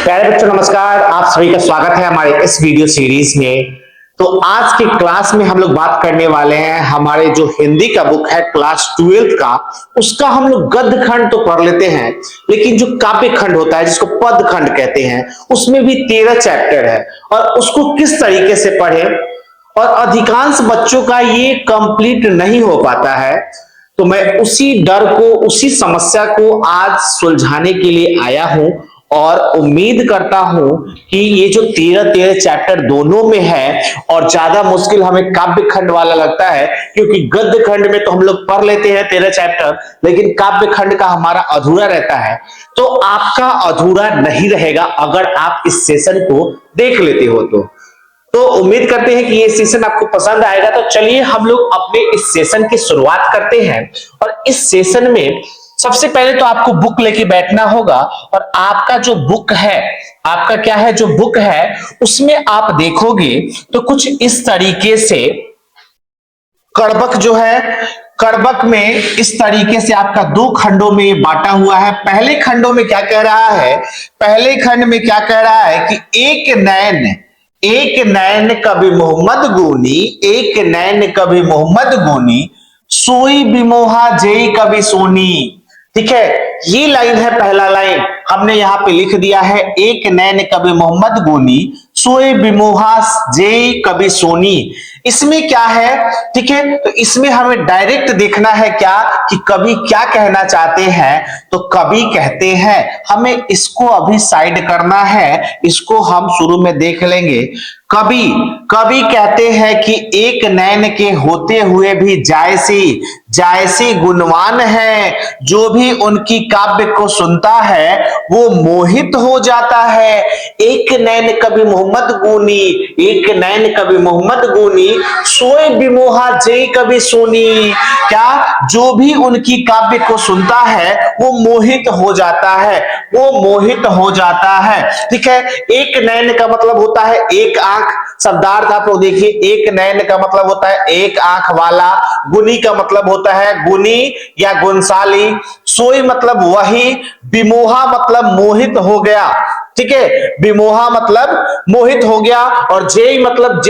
प्यारे बच्चों नमस्कार, आप सभी का स्वागत है हमारे इस वीडियो सीरीज में। तो आज की क्लास में हम लोग बात करने वाले हैं हमारे जो हिंदी का बुक है क्लास 12th का, उसका हम लोग गद्य खंड तो पढ़ लेते हैं, लेकिन जो काव्य खंड होता है जिसको पद खंड कहते हैं, उसमें भी 13 चैप्टर है और उसको किस तरीके से पढ़े। और अधिकांश बच्चों का ये कंप्लीट नहीं हो पाता है, तो मैं उसी डर को, उसी समस्या को आज सुलझाने के लिए आया हूं और उम्मीद करता हूं कि ये जो 13 चैप्टर दोनों में है, और ज्यादा मुश्किल हमें काव्य खंड वाला लगता है क्योंकि गद्य खंड में तो हम लोग पढ़ लेते हैं 13 चैप्टर, लेकिन काव्य खंड का हमारा अधूरा रहता है। तो आपका अधूरा नहीं रहेगा अगर आप इस सेशन को देख लेते हो तो उम्मीद करते हैं कि ये सेशन आपको पसंद आएगा। तो चलिए हम लोग अपने इस सेशन की शुरुआत करते हैं। और इस सेशन में सबसे पहले तो आपको बुक लेके बैठना होगा, और आपका जो बुक है, आपका क्या है, जो बुक है उसमें आप देखोगे तो कुछ इस तरीके से कड़बक जो है, कड़बक में इस तरीके से आपका दो खंडों में ये बांटा हुआ है। पहले खंडों में क्या कह रहा है, पहले खंड में क्या कह रहा है कि एक नैन कभी मोहम्मद गुनी, एक नैन कभी मोहम्मद गुनी, सोई बिमोहा जेई कभी सोनी। ठीक है, ये लाइन है, पहला लाइन हमने यहां पे लिख दिया है, एक नैन कभी मोहम्मद गुनी, सोए बिमोहा जेई कभी सोनी। इसमें क्या है, ठीक है, तो इसमें हमें डायरेक्ट देखना है क्या कि कवि क्या कहना चाहते हैं। तो कवि कहते हैं, हमें इसको अभी साइड करना है, इसको हम शुरू में देख लेंगे। कवि कहते हैं कि एक नैन के होते हुए भी जायसी गुणवान है, जो भी उनकी काव्य को सुनता है वो मोहित हो जाता है। एक नैन कवि मोहम्मद गुनी, एक नैन कवि मोहम्मद गुनी, सोए बिमोहा जय कवि सोनी। क्या, जो भी उनकी काव्य को सुनता है वो मोहित हो जाता है, वो मोहित हो जाता है। ठीक है, एक नैन का मतलब होता है एक आंख, शब्दार्थ आप लोग देखिए, एक नैन का मतलब होता है एक आंख वाला, गुनी का मतलब होता है गुनी या गुणशाली, सोई मतलब वही, बिमोहा मतलब मोहित हो गया। ठीक है, बिमोहा मतलब मोहित हो गया, और जेई मतलब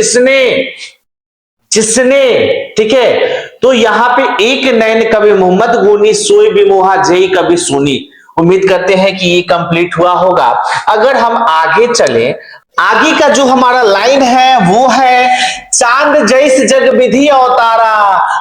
जिसने। ठीक है, तो यहां पे एक नैन कवि मोहम्मद गुनी, सोई बिमोहा जेई कवि सोनी। उम्मीद करते हैं कि ये कंप्लीट हुआ होगा। अगर हम आगे चलें, आगे का जो हमारा लाइन है वो है, चांद जैस जग विधि अवतारा।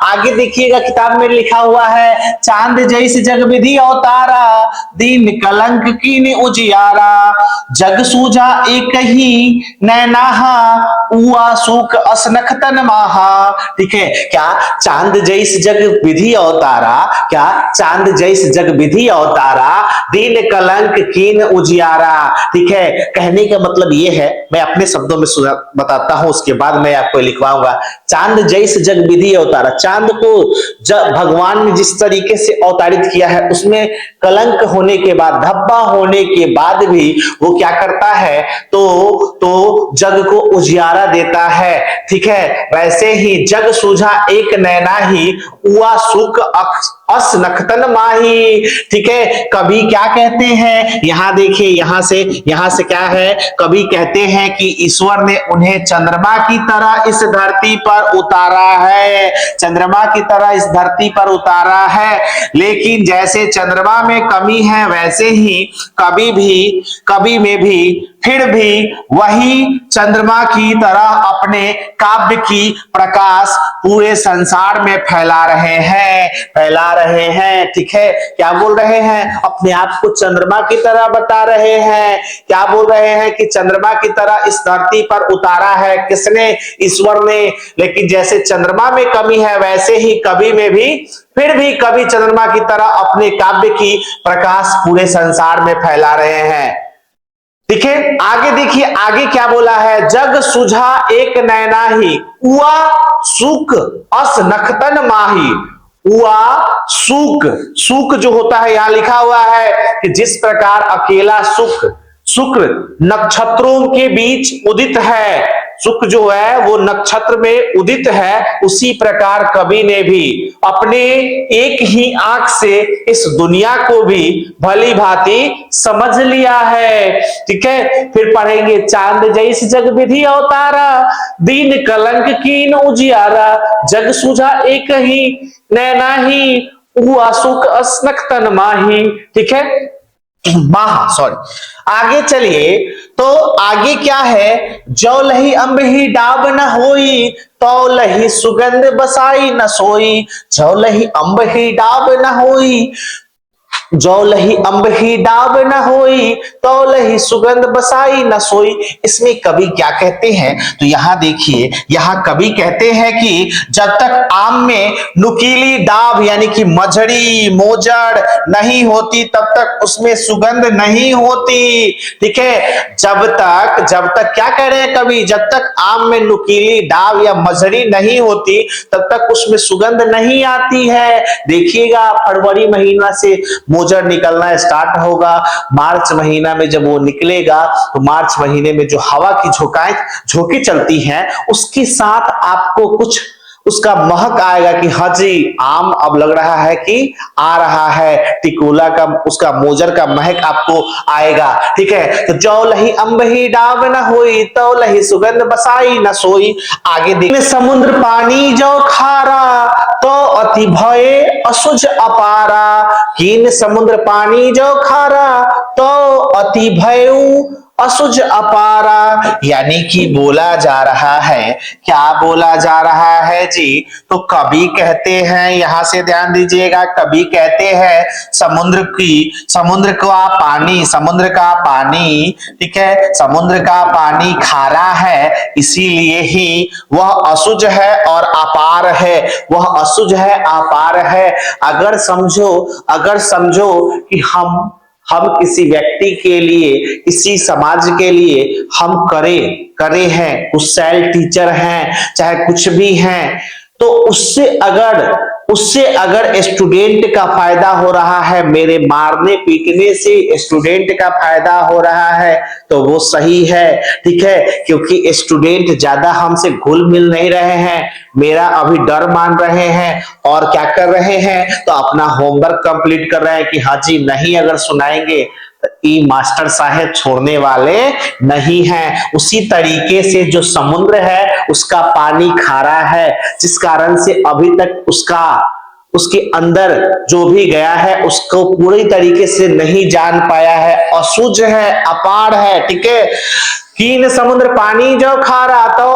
आगे देखिएगा, किताब में लिखा हुआ है, चांद जैस जग विधि अवतारा, दीन कलंक कीन उजियारा, जग सूझा एक ही नैनाहा, उआ सुख असनख तन माहा। ठीक है, क्या चांद जैस जग विधि अवतारा, क्या चांद जैस जग विधि अवतारा, दीन कलंक कीन उजियारा। ठीक है, कहने का मतलब ये है, मैं अपने शब्दों में बताता हूं, उसके बाद मैं आपको लिखवाऊंगा। चांद जैसे जग विधि अवतारा, चांद को जब भगवान ने जिस तरीके से अवतारित किया है, उसमें कलंक होने के बाद, धब्बा होने के बाद भी वो क्या करता है, तो जग को उजियारा देता है। ठीक है, वैसे ही जग सूझा एक नैना ही, उआ सुख अस नखतन माही। ठीक है, कवि क्या कहते हैं, यहां देखिए, यहां से क्या है, कवि कहते हैं कि ईश्वर ने उन्हें चंद्रमा की तरह इस धरती पर उतारा है, चंद्रमा की तरह इस धरती पर उतारा है। लेकिन जैसे चंद्रमा में कमी है, वैसे ही कवि में भी फिर भी वही चंद्रमा की तरह अपने काव्य की प्रकाश पूरे संसार में फैला रहे हैं। ठीक है, क्या बोल रहे हैं, अपने आप को चंद्रमा की तरह बता रहे हैं। क्या बोल रहे हैं कि चंद्रमा की तरह इस धरती पर उतारा है, किसने, ईश्वर ने। लेकिन जैसे चंद्रमा में कमी है, वैसे ही कवि में भी फिर भी कवि चंद्रमा की तरह अपने काव्य की प्रकाश पूरे संसार में फैला रहे हैं। ठीक है, आगे देखिए, आगे क्या बोला है, जग सुझा एक नैना ही, उआ सुख अस नखतन माही। उआ सुख जो होता है, यहां लिखा हुआ है कि जिस प्रकार अकेला सुख शुक्र नक्षत्रों के बीच उदित है, शुक्र जो है वो नक्षत्र में उदित है, उसी प्रकार कवि ने भी अपने एक ही आंख से इस दुनिया को भी भली भांति समझ लिया है। ठीक है, फिर पढ़ेंगे चांद जैस जग विधि अवतारा, दीन कलंक कीन उजियारा, जग सुझा एक ही नैना ही, हुआ सुख अस्नक तन माही। ठीक है, माह सॉरी, आगे चलिए। तो आगे क्या है, जो लही अम्ब ही डाब न होई, तो लही सुगंध बसाई न सोई, जो लही अम्ब ही डाब न होई, जो लही अम्ब ही डाब न होई, तो लही सुगंध बसाई न सोई। इसमें कवि क्या कहते हैं, तो यहां देखिए, यहां कवि कहते हैं कि जब तक आम में नुकीली डाब यानी कि मझड़ी मोजड़ नहीं होती तब तक उसमें सुगंध नहीं होती। ठीक है, जब तक क्या कह रहे हैं कवि, जब तक आम में नुकीली डाब या मझड़ी नहीं होती तब तक उसमें सुगंध नहीं आती है। देखिएगा फरवरी महीना से मोजर निकलना स्टार्ट होगा, मार्च महीना में जब वो निकलेगा तो मार्च महीने में जो हवा की झोंकी चलती हैं उसके साथ आपको कुछ उसका महक आएगा कि हाँ जी आम अब लग रहा है कि आ रहा है, टिकोला का उसका मोजर का महक आपको आएगा। ठीक है, तो जो लही अम्ब ही डाब न होई, तो लही सुगंध बसाई न सोई। आगे देखिए, समुद्र पानी जो खारा, तो अति भय असुझ अपारा, कीन समुद्र पानी जो खारा, तो अति भय असुझ अपारा। यानी कि बोला जा रहा है, क्या बोला जा रहा है जी, तो कवि कहते हैं, यहां से ध्यान दीजिएगा, कवि कहते हैं समुद्र का पानी, ठीक है, समुद्र का पानी खारा है, इसीलिए ही वह असुझ है और अपार है, वह असुझ है अपार है। अगर समझो कि हम किसी व्यक्ति के लिए, किसी समाज के लिए हम करे हैं, कुछ सेल टीचर हैं, चाहे कुछ भी हैं, तो उससे अगर स्टूडेंट का फायदा हो रहा है, मेरे मारने पीटने से स्टूडेंट का फायदा हो रहा है, तो वो सही है। ठीक है, क्योंकि स्टूडेंट ज्यादा हमसे घुल मिल नहीं रहे हैं, मेरा अभी डर मान रहे हैं और क्या कर रहे हैं, तो अपना होमवर्क कंप्लीट कर रहे हैं कि हाँ जी नहीं अगर सुनाएंगे ई मास्टर साहब छोड़ने वाले नहीं हैं। उसी तरीके से जो समुद्र है उसका पानी खारा है, जिस कारण से अभी तक उसके अंदर जो भी गया है उसको पूरी तरीके से नहीं जान पाया है, असुझ है अपार है। ठीक है, कीन समुद्र पानी जो खारा, तो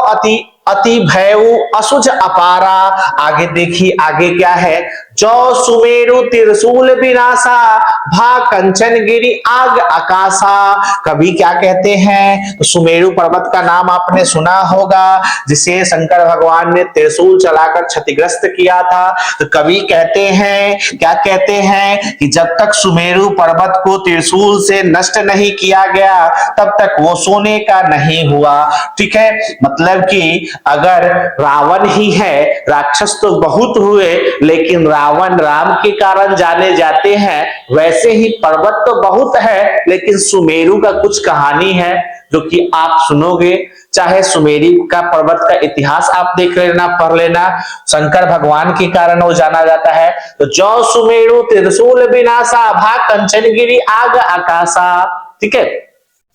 अति भयउ असुझ अपारा। आगे देखिए, आगे क्या है, जो सुमेरु त्रिशूल विनाशा, भा कंचन गिरी आग आकाशा। कवि क्या कहते हैं, तो सुमेरु पर्वत का नाम आपने सुना होगा, जिसे शंकर भगवान ने त्रिशूल चलाकर क्षतिग्रस्त किया था। तो कवि कहते हैं, क्या कहते हैं कि जब तक सुमेरु पर्वत को त्रिशूल से नष्ट नहीं किया गया तब तक वो सोने का नहीं हुआ। ठीक है, मतलब कि अगर रावण ही है, राक्षस तो बहुत हुए लेकिन रावण राम के कारण जाने जाते हैं, वैसे ही पर्वत तो बहुत है लेकिन सुमेरु का कुछ कहानी है जो कि आप सुनोगे। चाहे सुमेरु का पर्वत का इतिहास आप देख लेना, पढ़ लेना, शंकर भगवान के कारण वो जाना जाता है। तो जो सुमेरु त्रिशूल विनाशा, भा कंचन गिरी आग आकाशा। ठीक है,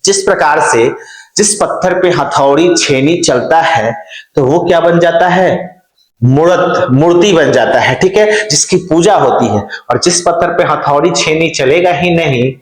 जिस प्रकार से जिस पत्थर पे हथौड़ी छेनी चलता है तो वो क्या बन जाता है, मूर्ति बन जाता है। ठीक है, जिसकी पूजा होती है। और जिस पत्थर पे हथौड़ी छेनी चलेगा ही नहीं,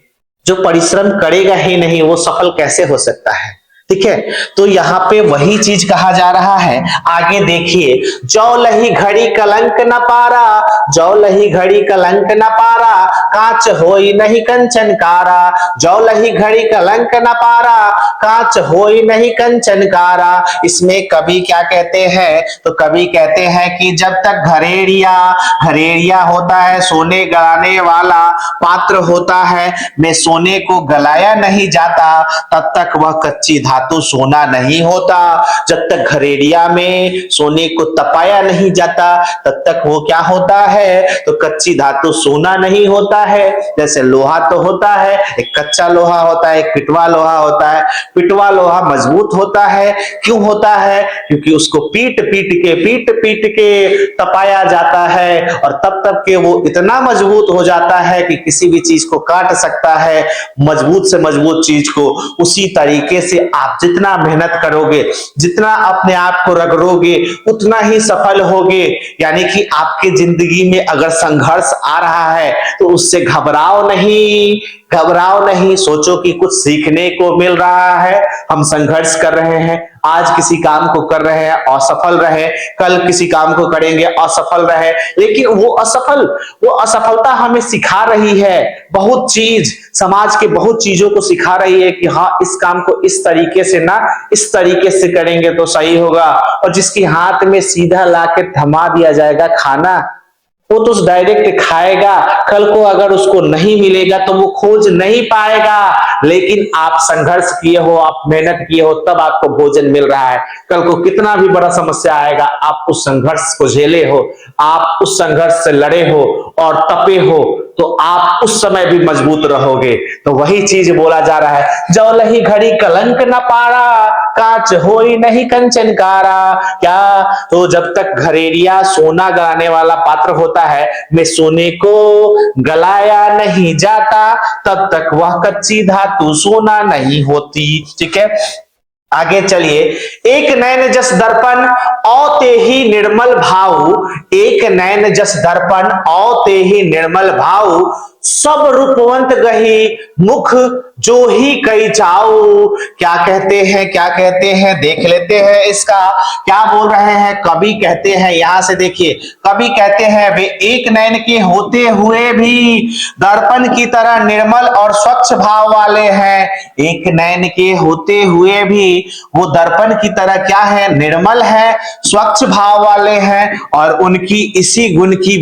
जो परिश्रम करेगा ही नहीं, वो सफल कैसे हो सकता है। ठीक है, तो यहाँ पे वही चीज कहा जा रहा है। आगे देखिए, जो लही घड़ी कलंक न पारा, जो लही घड़ी कलंक न पारा, कांच होई नहीं कंचन कारा। जो लही घड़ी कलंक न पारा, कांच होई नहीं कंचन कारा। इसमें कवि क्या कहते हैं, तो कवि कहते हैं कि जब तक घरेड़िया होता है, सोने गलाने वाला पात्र होता है, में सोने को गलाया नहीं जाता, तब तक वह कच्ची धातु धातु सोना नहीं होता। जब तक घरेरिया में सोने को तपाया नहीं जाता तब तक वो क्या होता है, तो कच्ची धातु सोना नहीं होता है। जैसे लोहा तो होता है, एक कच्चा लोहा होता है, एक पिटवा लोहा होता है। पिटवा लोहा मजबूत होता है, क्यों होता है, क्योंकि उसको पीट पीट के तपाया जाता है और तब तक के वो इतना मजबूत हो जाता है कि किसी भी चीज को काट सकता है, मजबूत से मजबूत चीज को। उसी तरीके से आप जितना मेहनत करोगे, जितना अपने आप को रगड़ोगे, उतना ही सफल होगे। यानी कि आपकी जिंदगी में अगर संघर्ष आ रहा है तो उससे घबराओ नहीं, घबराओ नहीं। सोचो कि कुछ सीखने को मिल रहा है, हम संघर्ष कर रहे हैं, आज किसी काम को कर रहे हैं असफल रहे, कल किसी काम को करेंगे असफल रहे, लेकिन वो असफलता हमें सिखा रही है बहुत चीज, समाज के बहुत चीजों को सिखा रही है कि हाँ इस काम को इस तरीके से ना इस तरीके से करेंगे तो सही होगा। और जिसके हाथ में सीधा लाके थमा दिया जाएगा खाना, वो तो डायरेक्ट खाएगा, कल को अगर उसको नहीं मिलेगा तो वो खोज नहीं पाएगा। लेकिन आप संघर्ष किए हो, आप मेहनत किए हो, तब आपको भोजन मिल रहा है। कल को कितना भी बड़ा समस्या आएगा, आप उस संघर्ष को झेले हो, आप उस संघर्ष से लड़े हो और तपे हो, तो आप उस समय भी मजबूत रहोगे। तो वही चीज बोला जा रहा है, जो लही घड़ी कलंक न पारा, कांच होई नहीं कंचन कारा। क्या, तो जब तक घरेरिया सोना गलाने वाला पात्र होता है, में सोने को गलाया नहीं जाता, तब तक वह कच्ची धातु सोना नहीं होती। ठीक है, आगे चलिए। एक नैन जस दर्पण औते ही निर्मल भाव, एक नैन जस दर्पण औते ही निर्मल भाव, सब रूपवंत गही मुख जो ही कई चाऊ। क्या कहते हैं देख लेते हैं इसका क्या बोल रहे हैं। कवि कहते हैं, यहां से देखिए, कवि कहते हैं वे एक नैन के होते हुए भी दर्पण की तरह निर्मल और स्वच्छ भाव वाले हैं। एक नैन के होते हुए भी वो दर्पण की तरह क्या है, निर्मल है, स्वच्छ भाव वाले हैं। और उनकी इसी गुण की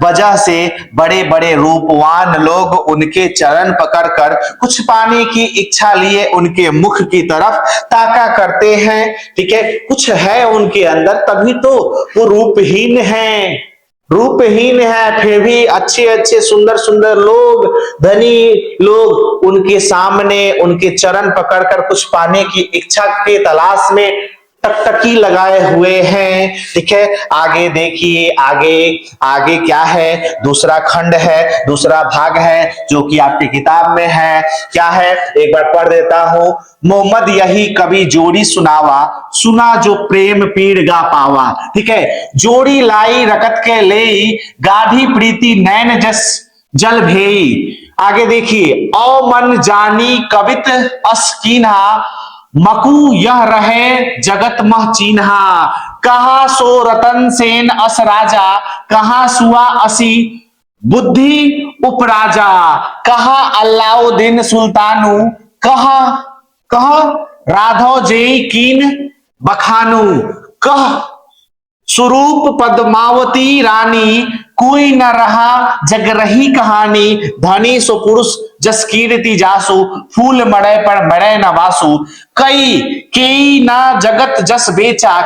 वजह से बड़े बड़े रूपवान लोग उनके चरण पकड़कर कुछ पाने की इच्छा लिए उनके मुख की तरफ ताका करते हैं। ठीक है, कुछ है उनके अंदर, तभी तो वो रूपहीन है, फिर भी अच्छे अच्छे सुंदर सुंदर लोग, धनी लोग उनके सामने उनके चरण पकड़कर कुछ पाने की इच्छा के तलाश में टकटकी लगाए हुए हैं। ठीक है, आगे देखिए, आगे क्या है, दूसरा खंड है, दूसरा भाग है जो कि आपकी किताब में है। क्या है, एक बार पढ़ देता हूं। मोहम्मद यही कभी जोड़ी सुनावा, सुना जो प्रेम पीड़ गा पावा। ठीक है, जोड़ी लाई रकत के ले, गाढ़ी प्रीति नैन जस जल भेई। आगे देखिए, औ मन जानी कवित अस्कीन्हा, मकू यह रहे जगत मह चीन्हा। कहा सो रतन सेन अस राजा, कहा सुआ असी बुद्धि उपराजा। कहा अल्लाउद्दीन सुल्तानु, कहा राधो जेई कीन बखानु। कह स्वरूप पद्मावती रानी, कोई न रहा जग रही कहानी। धनी सो पुरुष जस कीर्ति जासु, फूल मड़े पर मड़े न वासु। कई ना जगत जस बेचा,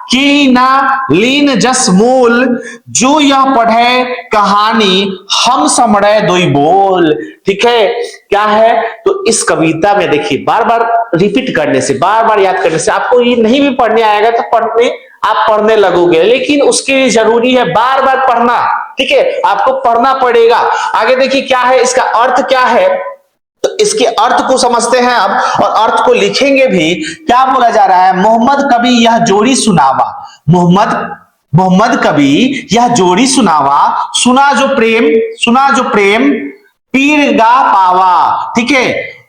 की ना लीन जस मूल। जो यह पढ़े कहानी, हम समड़े दोई बोल। ठीक है, क्या है, तो इस कविता में देखिए, बार बार रिपीट करने से, बार बार याद करने से, आपको ये नहीं भी पढ़ने आएगा तो आप पढ़ने लगोगे, लेकिन उसके लिए जरूरी है बार बार पढ़ना। ठीक है, आपको पढ़ना पड़ेगा। आगे देखिए क्या है, इसका अर्थ क्या है, तो इसके अर्थ को समझते हैं अब, और अर्थ को लिखेंगे भी। क्या बोला जा रहा है, मोहम्मद कभी यह जोड़ी सुनावा, मोहम्मद कभी यह जोड़ी सुनावा, सुना जो प्रेम पीर गा पावा। ठीक है,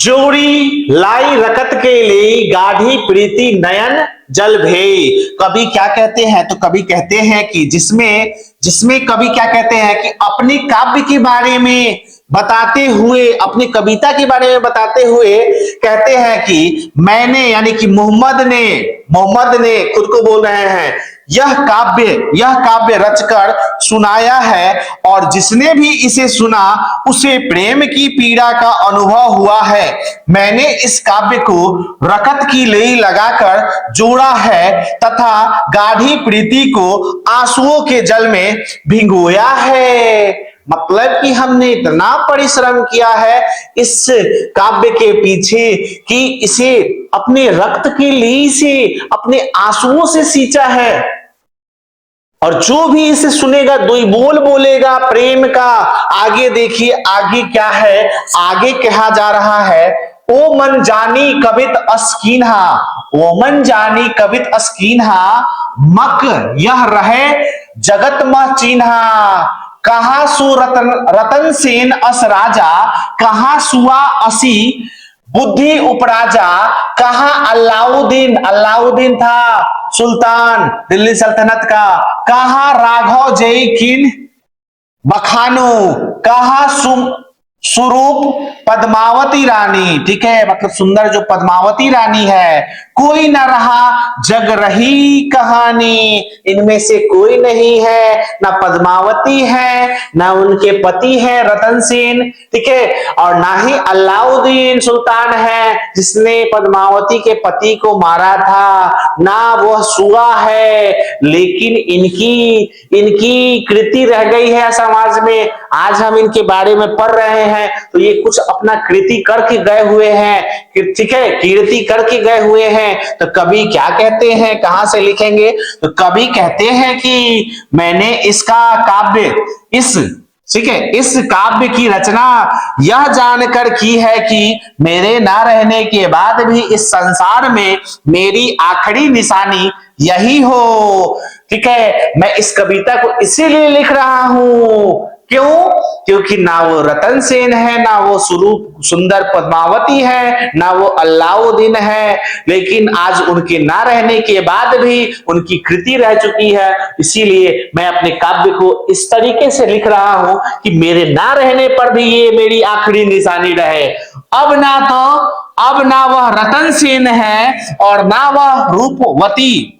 जोड़ी लाई रकत के लिए, गाढ़ी प्रीति नयन जल भेई। कवि क्या कहते हैं, तो कवि कहते हैं कि जिसमें कवि क्या कहते हैं कि अपनी काव्य के बारे में बताते हुए, अपनी कविता के बारे में बताते हुए कहते हैं कि मैंने, यानी कि मोहम्मद ने खुद को बोल रहे हैं यह काव्य रचकर सुनाया है और जिसने भी इसे सुना उसे प्रेम की पीड़ा का अनुभव हुआ है। मैंने इस काव्य को रकत की लेई लगाकर जोड़ा है तथा गाढ़ी प्रीति को आंसुओं के जल में भिगोया है। मतलब कि हमने इतना परिश्रम किया है इस काव्य के पीछे कि इसे अपने रक्त की ली से, अपने आंसुओं से सींचा है। और जो भी इसे सुनेगा दो ही बोल बोलेगा प्रेम का। आगे देखिए आगे क्या है, आगे कहा जा रहा है, ओ मन जानी कवित अस्कीन्हा, ओ मन जानी कवित अस्कीन्हा, मक यह रहे जगत मह चिन्हा। कहा सु रतन सेन अस राजा, कहा सुआ असी बुद्धि उपराजा। कहा अलाउद्दीन, अलाउद्दीन था सुल्तान दिल्ली सल्तनत का। कहा राघव जय किन बखानो, कहा स्वरूप पद्मावती रानी। ठीक है, मतलब सुंदर जो पद्मावती रानी है। कोई न रहा जग रही कहानी, इनमें से कोई नहीं है, ना पद्मावती है ना उनके पति है रतन सेन, ठीक है, और ना ही अलाउद्दीन सुल्तान है जिसने पद्मावती के पति को मारा था, ना वह सुआ है। लेकिन इनकी कृति रह गई है समाज में। आज हम इनके बारे में पढ़ रहे हैं तो ये कुछ अपना कृति करके गए हुए हैं, ठीक है, कीर्ति करके गए हुए हैं। तो कवि क्या कहते हैं, कहां से लिखेंगे, तो कवि कहते हैं कि मैंने इसका काव्य ठीक है, इस काव्य की रचना यह जानकर की है कि मेरे ना रहने के बाद भी इस संसार में मेरी आखिरी निशानी यही हो। ठीक है, मैं इस कविता को इसीलिए लिख रहा हूं, क्यों? क्योंकि ना वो रतन सेन है, ना वो स्वरूप सुंदर पद्मावती है, ना वो अलाउद्दीन है, लेकिन आज उनके ना रहने के बाद भी उनकी कृति रह चुकी है। इसीलिए मैं अपने काव्य को इस तरीके से लिख रहा हूं कि मेरे ना रहने पर भी ये मेरी आखिरी निशानी रहे। अब ना वह रतन सेन है और ना वह रूपवती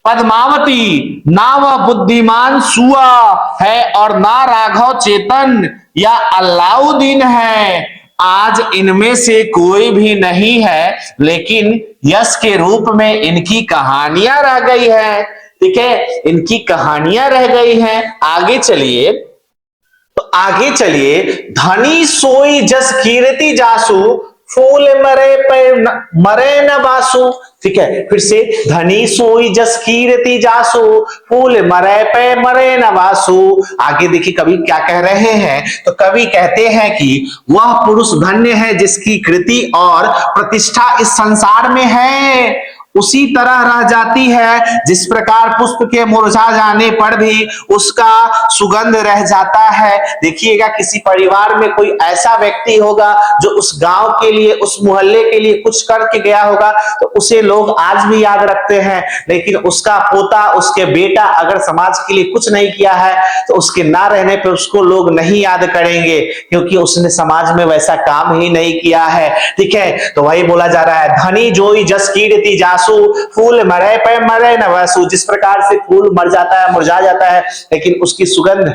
पद्मावती, ना वह बुद्धिमान सुआ है और ना राघव चेतन या अलाउद्दीन है। आज इनमें से कोई भी नहीं है, लेकिन यश के रूप में इनकी कहानियां रह गई है। ठीक है, इनकी कहानियां रह गई हैं। आगे चलिए, तो आगे चलिए, धनी सोई जस कीर्ति जासु, फूल मरे न बासु। ठीक है, फिर से, धनी सोई जस कीर्ति जासु, फूल मरे न बासु। आगे देखिए कवि क्या कह रहे हैं, तो कवि कहते हैं कि वह पुरुष धन्य है जिसकी कृति और प्रतिष्ठा इस संसार में है, उसी तरह रह जाती है जिस प्रकार पुष्प के मुरझा जाने पर भी उसका सुगंध रह जाता है। देखिएगा, किसी परिवार में कोई ऐसा व्यक्ति होगा जो उस गांव के लिए, उस मोहल्ले के लिए कुछ करके गया होगा, तो उसे लोग आज भी याद रखते हैं। लेकिन उसका पोता, उसके बेटा अगर समाज के लिए कुछ नहीं किया है तो उसके ना रहने पर उसको लोग नहीं याद करेंगे, क्योंकि उसने समाज में वैसा काम ही नहीं किया है। ठीक है, तो वही बोला जा रहा है, धनी जोई जस कीर्ति जासु, फूल मरे न बासु। जिस प्रकार से फूल मर जाता है, मुरझा जाता है, लेकिन उसकी सुगंध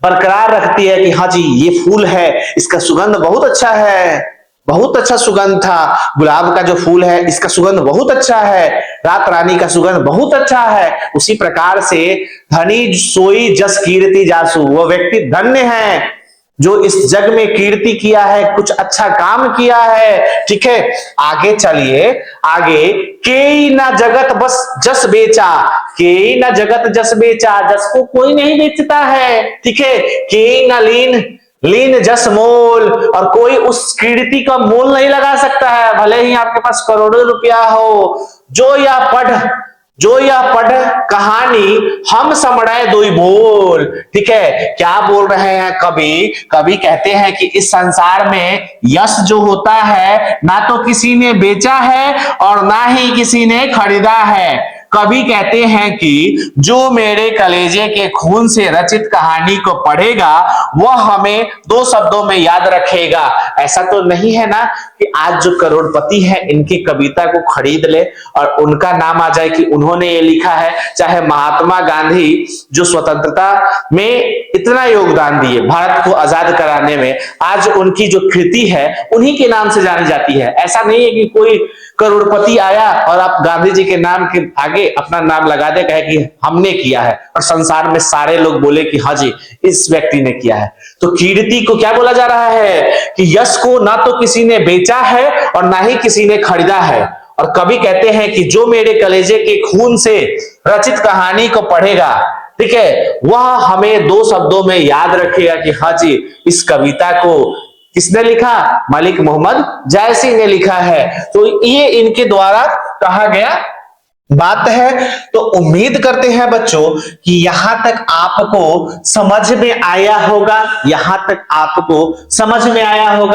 बरकरार रखती है कि हाँ जी ये फूल है, इसका सुगंध बहुत अच्छा है, बहुत अच्छा सुगंध था। गुलाब का जो फूल है इसका सुगंध बहुत अच्छा है, रात रानी का सुगंध बहुत अच्छा है। उसी प्रकार से धनी सोई जस कीर्ति जासु, वह व्यक्ति धन्य है जो इस जग में कीर्ति किया है, कुछ अच्छा काम किया है। ठीक है, आगे चलिए, आगे, केई ना जगत बस जस बेचा, केई ना जगत जस बेचा, जस को कोई नहीं बेचता है। ठीक है, केई ना लीन जस मोल, और कोई उस कीर्ति का मोल नहीं लगा सकता है, भले ही आपके पास करोड़ों रुपया हो। जो या पढ़ कहानी हम समझे दोई बोल। ठीक है, क्या बोल रहे हैं कवि कहते हैं कि इस संसार में यश जो होता है ना तो किसी ने बेचा है और ना ही किसी ने खरीदा है। कवि कहते हैं कि जो मेरे कलेजे के खून से रचित कहानी को पढ़ेगा वह हमें 2 शब्दों में याद रखेगा। ऐसा तो नहीं है ना कि आज जो करोड़पति है इनकी कविता को खरीद ले और उनका नाम आ जाए कि उन्होंने ये लिखा है। चाहे महात्मा गांधी जो स्वतंत्रता में इतना योगदान दिए, भारत को आजाद कराने में, आज उनकी जो कृति है उन्हीं के नाम से जानी जाती है। ऐसा नहीं है कि कोई करोड़पति आया और आप गांधी जी के नाम के आगे अपना नाम लगा दे, कहे कि हमने किया है और संसार में सारे लोग बोले कि हाँ जी इस व्यक्ति ने किया है। तो कीर्ति को क्या बोला जा रहा है कि यश को ना तो किसी ने बेचा है और ना ही किसी ने खरीदा है। और कवि कहते हैं कि जो मेरे कलेजे के खून से रचित कहानी को पढ़ेगा, ठीक है, वह हमें 2 शब्दों में याद रखेगा कि हाँ जी इस कविता को किसने लिखा, मलिक मोहम्मद जायसी ने लिखा है। तो ये इनके द्वारा कहा गया बात है। तो उम्मीद करते हैं बच्चों कि यहां तक आपको समझ में आया होगा, यहां तक आपको समझ में आया होगा।